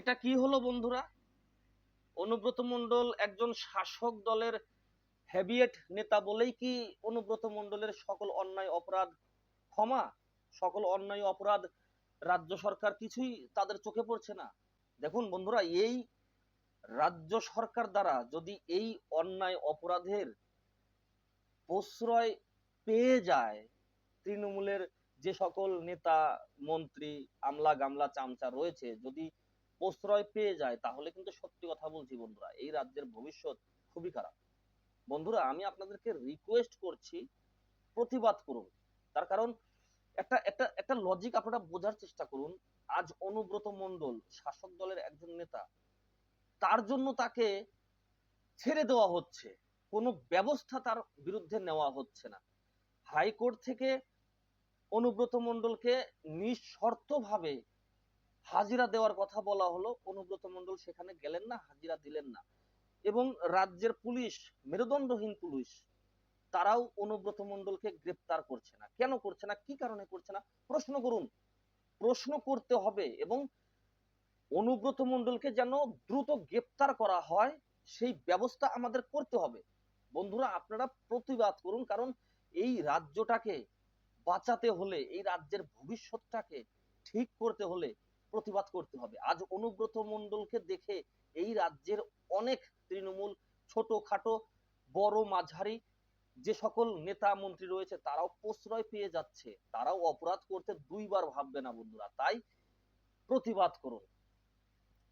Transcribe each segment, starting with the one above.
এটা কি হলো বন্ধুরা? অনুব্রত মণ্ডল একজন শাসক দলের হেভিয়েট নেতা বলেই কি অনুব্রত মণ্ডলের সকল অন্যায় অপরাধ ক্ষমা? সকল অন্যায় অপরাধ রাজ্য সরকার কিছুই তাদের চোখে পড়ছে না? দেখুন বন্ধুরা, এই রাজ্য সরকার দ্বারা যদি এই অন্যায় অপরাধের প্রশ্রয় পেয়ে যায় তৃণমূলের যে সকল নেতা মন্ত্রী আমলা গামলা চামচা রয়েছে, যদি প্রশ্রয় পেয়ে যায়, তাহলে কিন্তু সত্যি কথা বলছি বন্ধুরা, এই রাজ্যের ভবিষ্যৎ খুবই খারাপ। বন্ধুরা, আমি আপনাদেরকে রিকোয়েস্ট করছি, প্রতিবাদ করুন। তার কারণ একটা একটা একটা লজিক আপনারা বোঝার চেষ্টা করুন। আজ অনুব্রত মণ্ডল শাসক দলের একজন নেতা, তার জন্য তাকে ছেড়ে দেওয়া হচ্ছে, কোনো ব্যবস্থা তার বিরুদ্ধে নেওয়া হচ্ছে না। হাইকোর্ট থেকে অনুব্রত মণ্ডলকে নিঃশর্তভাবে হাজিরা দেওয়ার কথা বলা হলো, অনুব্রত মণ্ডল সেখানে গেলেন না, হাজিরা দিলেন না। এবং রাজ্যের পুলিশ, মেরুদণ্ডহীন পুলিশ, তারাও অনুব্রত মণ্ডলকে গ্রেপ্তার করছে না। কেন করছে না? কি কারণে করছে না? প্রশ্ন করুন। প্রশ্ন করতে হবে এবং অনুব্রত মণ্ডলকে যেন দ্রুত গ্রেপ্তার করা হয়, সেই ব্যবস্থা আমাদের করতে হবে। বন্ধুরা, আপনারা প্রতিবাদ করুন, কারণ এই রাজ্যটাকে বাঁচাতে হলে, এই রাজ্যের ভবিষ্যৎটাকে ঠিক করতে হলে প্রতিবাদ করতে হবে। আজ অনুব্রত মণ্ডলকে দেখে এই রাজ্যের অনেক তৃণমূল, ছোটখাটো, বড় মাঝারি যে সকল নেতা মন্ত্রী রয়েছে, তারাও প্রশ্রয় পেয়ে যাচ্ছে, তারাও অপরাধ করতে দুইবার ভাববে না বন্ধুরা। তাই প্রতিবাদ করুন,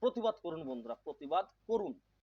প্রতিবাদ করুন বন্ধুরা, প্রতিবাদ করুন।